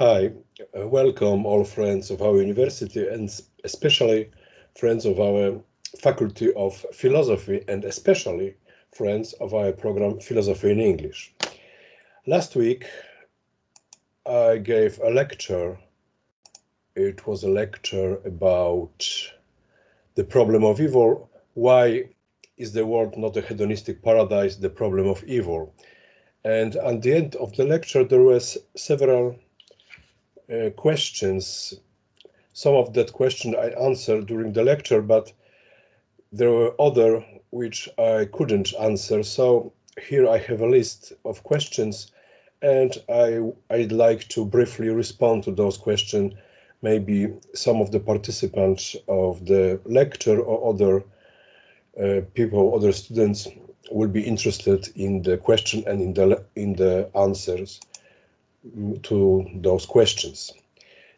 Hi, welcome all friends of our university and especially friends of our Faculty of Philosophy and especially friends of our program Philosophy in English. Last week I gave a lecture. It was a lecture about the problem of evil. Why is the world not a hedonistic paradise? The problem of evil. And at the end of the lecture there was several questions. Some of that question I answered during the lecture, but there were other which I couldn't answer. So here I have a list of questions, and I'd like to briefly respond to those questions. Maybe some of the participants of the lecture or other people, other students will be interested in the question and in the answers to those questions.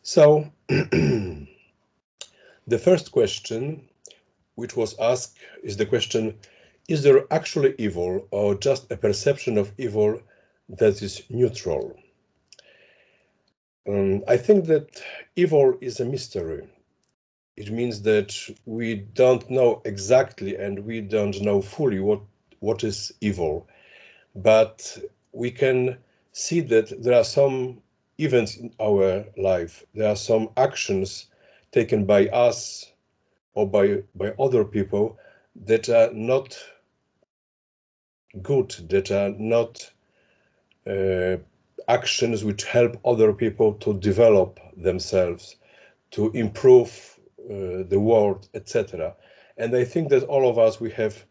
So the first question which was asked is the question, is there actually evil or just a perception of evil that is neutral? I think that evil is a mystery. It means that we don't know exactly and we don't know fully what is evil, but we can see that there are some events in our life, there are some actions taken by us or by other people that are not good, that are not actions which help other people to develop themselves, to improve the world, etc. And I think that all of us, we have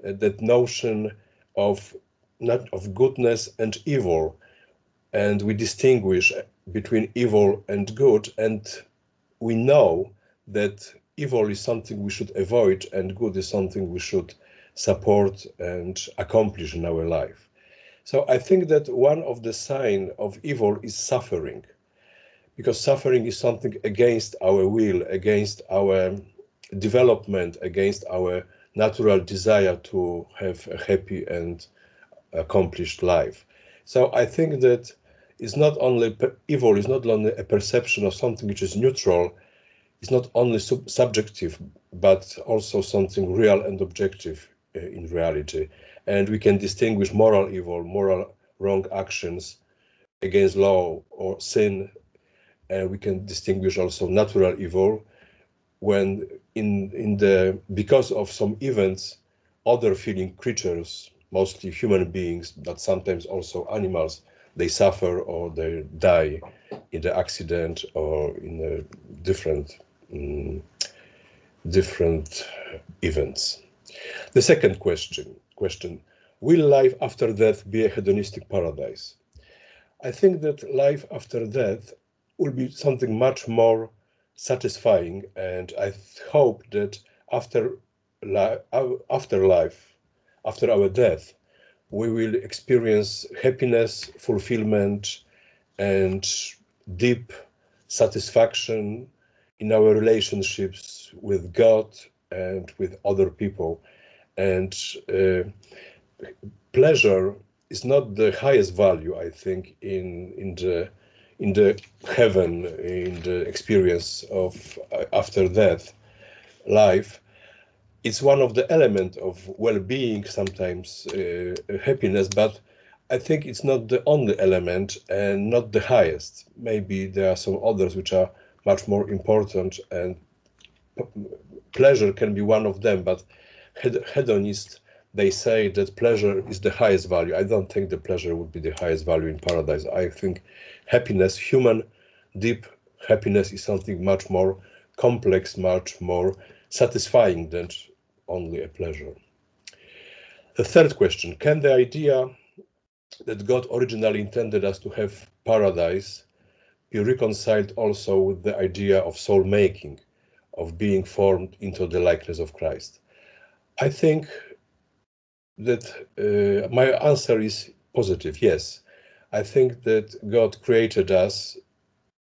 that notion of goodness and evil, and we distinguish between evil and good, and we know that evil is something we should avoid and good is something we should support and accomplish in our life. So I think that one of the signs of evil is suffering, because suffering is something against our will, against our development, against our natural desire to have a happy and accomplished life. So I think that it's not only evil is not only a perception of something which is neutral, it's not only subjective, but also something real and objective in reality. And we can distinguish moral evil, moral wrong actions against law or sin. And we can distinguish also natural evil when because of some events, other feeling creatures, mostly human beings, but sometimes also animals, they suffer or they die in the accident or in a different events. The second question, will life after death be a hedonistic paradise? I think that life after death will be something much more satisfying, and I hope that after life, after our death, we will experience happiness, fulfillment, and deep satisfaction in our relationships with God and with other people. And pleasure is not the highest value, I think, in the heaven, in the experience of after death life. It's one of the elements of well-being, sometimes happiness, but I think it's not the only element and not the highest. Maybe there are some others which are much more important, and pleasure can be one of them, but hedonists, they say that pleasure is the highest value. I don't think the pleasure would be the highest value in paradise. I think happiness, human deep happiness, is something much more complex, much more satisfying than only a pleasure. The third question, can the idea that God originally intended us to have paradise be reconciled also with the idea of soul making, of being formed into the likeness of Christ? I think that my answer is positive, yes. I think that God created us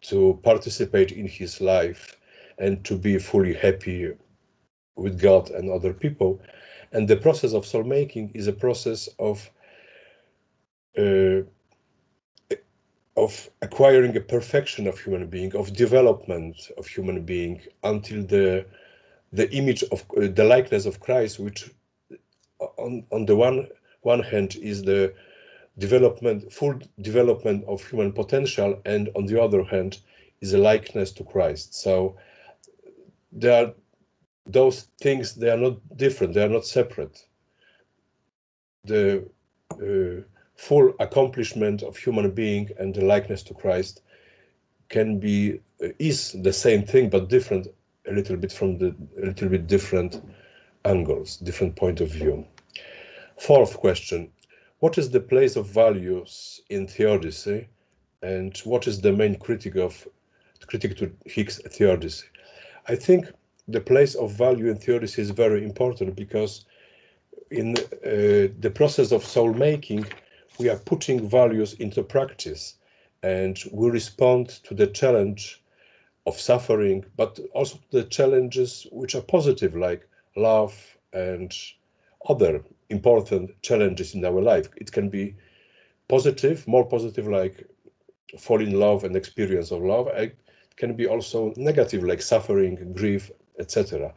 to participate in his life and to be fully happy with God and other people. And the process of soul making is a process of of acquiring a perfection of human being, of development of human being until the image of the likeness of Christ, which on the one hand is the full development of human potential, and on the other hand is a likeness to Christ. So there are those things, they are not different, they are not separate. The full accomplishment of human being and the likeness to Christ can be is the same thing, but different a little bit different angles, different point of view. Fourth question: what is the place of values in theodicy, and what is the main critic to Higgs theodicy? I think the place of value in theodicy is very important, because in the process of soul making, we are putting values into practice, and we respond to the challenge of suffering, but also the challenges which are positive, like love and other important challenges in our life. It can be positive, more positive, like fall in love and experience of love. It can be also negative, like suffering, grief, etc.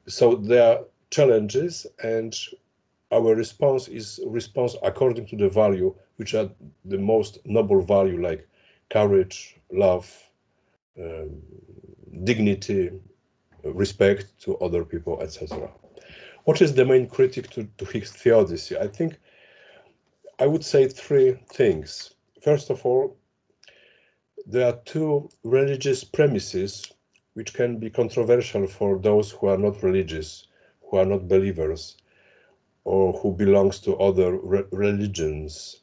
So there are challenges, and our response is response according to the value, which are the most noble value, like courage, love, dignity, respect to other people, etc. What is the main critic to Higgs theodicy? I think I would say three things. First of all, there are two religious premises which can be controversial for those who are not religious, who are not believers, or who belongs to other religions.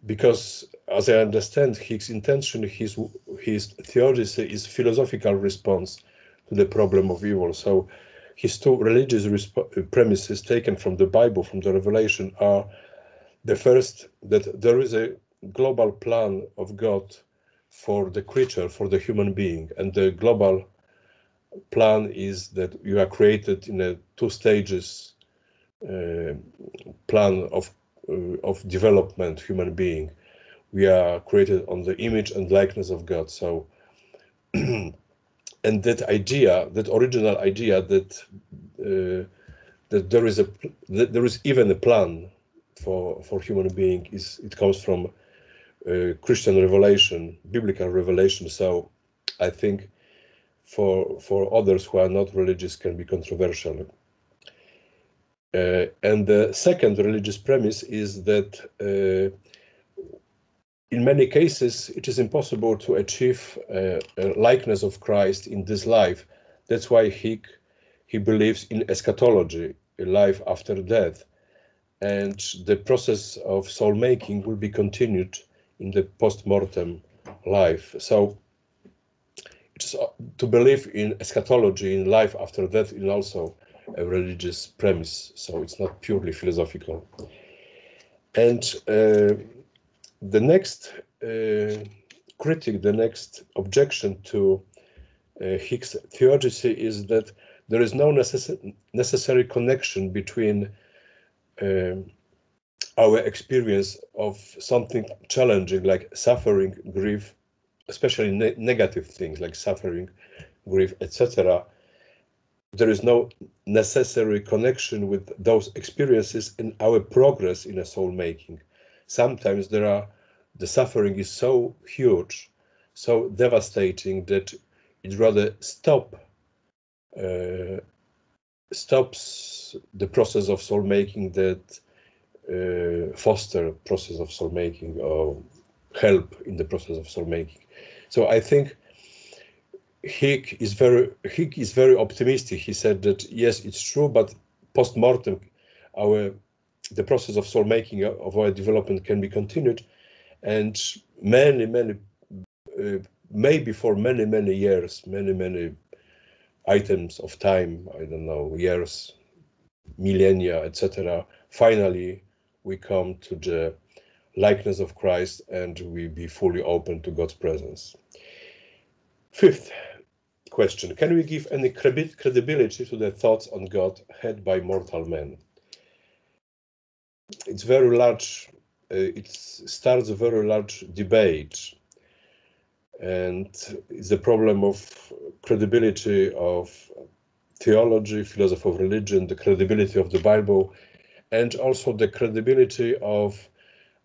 Because, as I understand, Higgs' intention, his theodicy is philosophical response to the problem of evil. So his two religious premises taken from the Bible, from the Revelation, are the first, that there is a global plan of God for the creature, for the human being, and the global plan is that you are created in a two stages plan of development, human being. We are created on the image and likeness of God. So, and that idea, that original idea that that there is even a plan for human being, it comes from Christian revelation, biblical revelation. So, I think for others who are not religious can be controversial. And the second religious premise is that in many cases it is impossible to achieve a likeness of Christ in this life. That's why he believes in eschatology, a life after death, and the process of soul making will be continued in the post-mortem life. So it's to believe in eschatology, in life after death, is also a religious premise, so it's not purely philosophical. And the next critic, the next objection to Higgs theodicy is that there is no necessary connection between our experience of something challenging like suffering, grief, especially negative things like suffering, grief, etc. There is no necessary connection with those experiences in our progress in a soul making. Sometimes the suffering is so huge, so devastating, that it rather stops the process of soul making, that foster process of soul making or help in the process of soul making. So I think Higgs is very optimistic. He said that yes, it's true, but post-mortem, the process of soul making of our development can be continued, and maybe for many years, many items of time, I don't know, years, millennia, etc. Finally, we come to the likeness of Christ, and we be fully open to God's presence. Fifth question: can we give any credibility to the thoughts on God had by mortal men? It's very large it starts a very large debate, and it's the problem of credibility of theology, philosophy of religion, the credibility of the Bible, and also the credibility of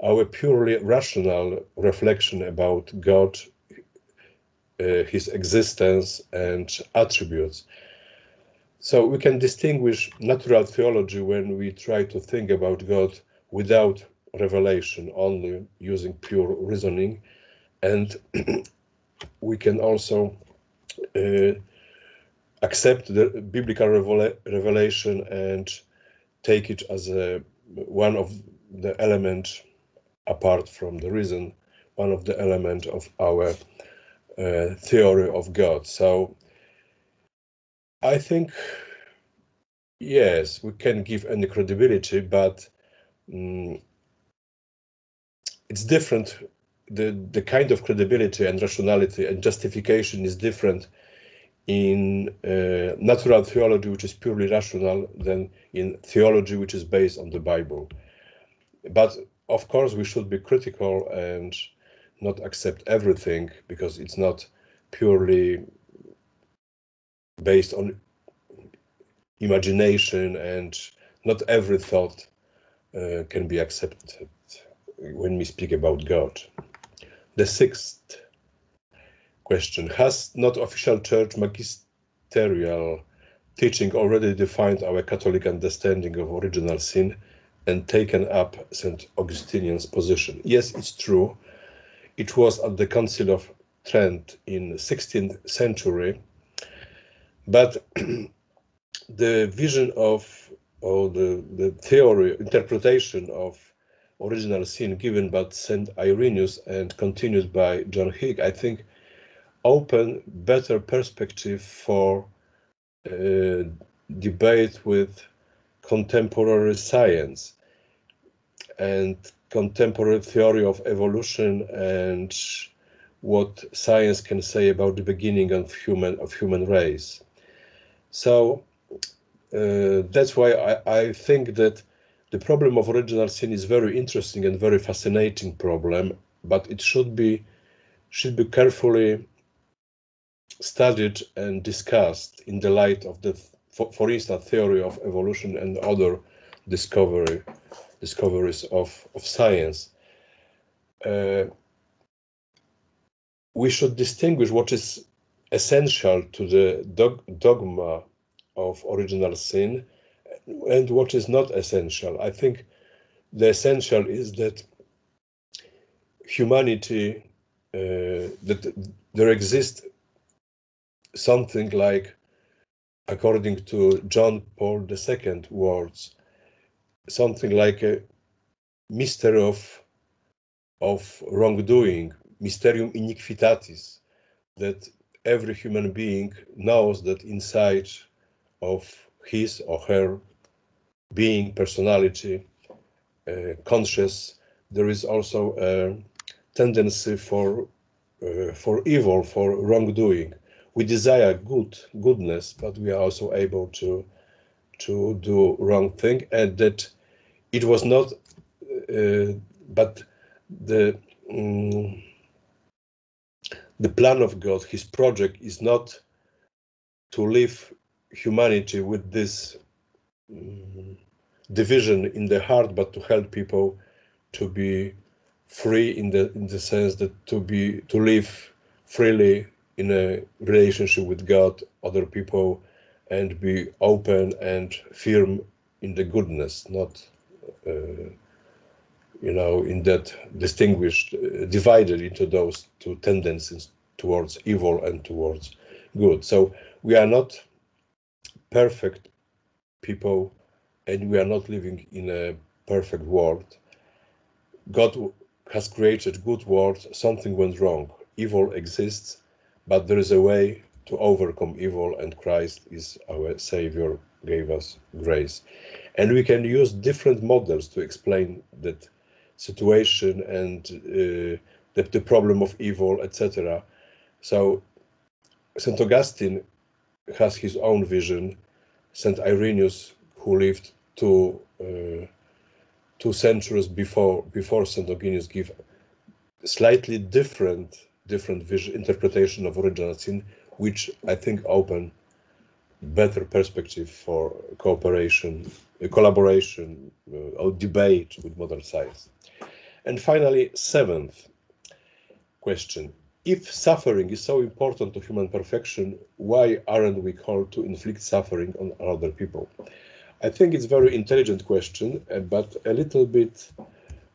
our purely rational reflection about God, his existence and attributes. So we can distinguish natural theology when we try to think about God without revelation, only using pure reasoning, and we can also accept the biblical revelation and take it as one of the elements, apart from the reason, one of the elements of our theory of God. So I think, yes, we can give any credibility, but it's different. The kind of credibility and rationality and justification is different in natural theology, which is purely rational, than in theology, which is based on the Bible. But of course, we should be critical and not accept everything, because it's not purely based on imagination, and not every thought can be accepted when we speak about God. The sixth question: has not official church magisterial teaching already defined our Catholic understanding of original sin and taken up St. Augustinian's position? Yes, it's true. It was at the Council of Trent in the 16th century, but the vision of, or the theory, interpretation of original sin given by St. Irenaeus and continued by John Higgs, I think, open better perspective for debate with contemporary science and contemporary theory of evolution, and what science can say about the beginning of human race. So that's why I think that the problem of original sin is very interesting and very fascinating problem, but it should be carefully studied and discussed in the light of the, for instance, theory of evolution and other discoveries of science. We should distinguish what is essential to the dogma of original sin and what is not essential. I think the essential is that humanity, that there exists something like, according to John Paul II words, something like a mystery of wrongdoing, mysterium iniquitatis, that every human being knows that inside of his or her being, personality, conscious, there is also a tendency for evil, for wrongdoing. We desire goodness, but we are also able to do wrong thing, and that it was not, but the plan of God, his project, is not to leave humanity with this division in the heart, but to help people to be free in the sense that to live freely in a relationship with God, other people, and be open and firm in the goodness, not in that distinguished, divided into those two tendencies towards evil and towards good. So we are not perfect people, and we are not living in a perfect world. God has created good world. Something went wrong. Evil exists, but there is a way to overcome evil, and Christ is our Savior, gave us grace. And we can use different models to explain that situation and the problem of evil, etc. So St. Augustine has his own vision. St. Irenaeus, who lived 2 centuries before St. Eugenius give slightly different vision, interpretation of original sin, which I think open better perspective for cooperation, collaboration, or debate with modern science. And finally, 7th question. If suffering is so important to human perfection, why aren't we called to inflict suffering on other people? I think it's a very intelligent question, but a little bit,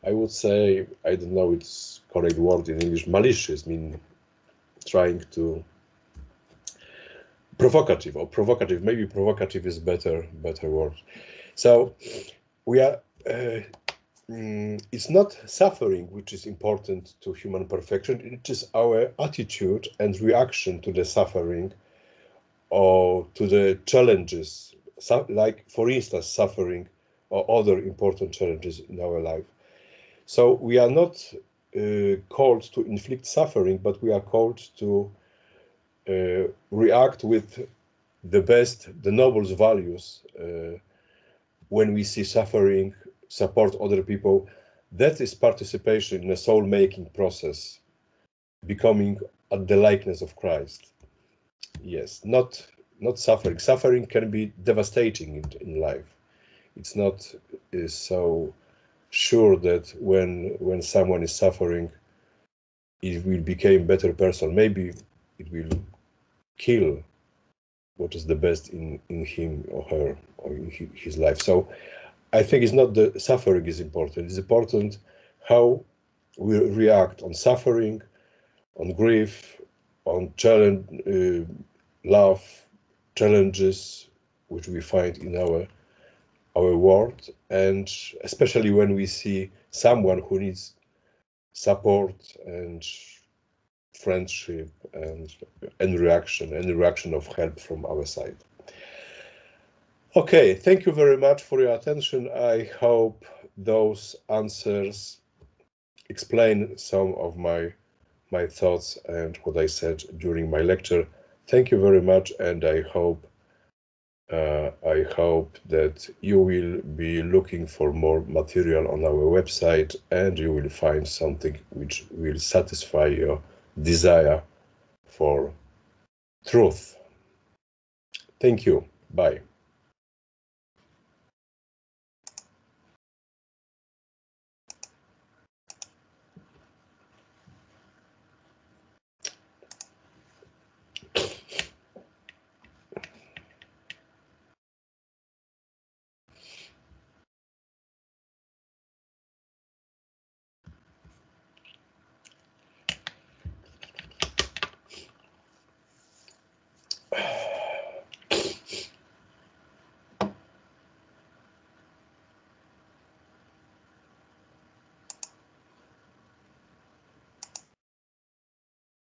I would say, I don't know its correct word in English, malicious, mean trying to provocative, maybe provocative is better word. So we are, it's not suffering which is important to human perfection, it is our attitude and reaction to the suffering or to the challenges, like for instance, suffering or other important challenges in our life. So we are not called to inflict suffering, but we are called to react with the noblest values when we see suffering, support other people. That is participation in a soul-making process, becoming at the likeness of Christ. Yes, not suffering. Suffering can be devastating in life. It's not so sure that when someone is suffering, it will become better person. Maybe it will kill what is the best in him or her or in his life. So I think it's not the suffering is important. It's important how we react on suffering, on grief, on challenge, love, challenges which we find in our world, and especially when we see someone who needs support and friendship and reaction of help from our side. Okay, thank you very much for your attention. I hope those answers explain some of my thoughts and what I said during my lecture. Thank you very much, and I hope that you will be looking for more material on our website and you will find something which will satisfy your desire for truth. Thank you. Bye.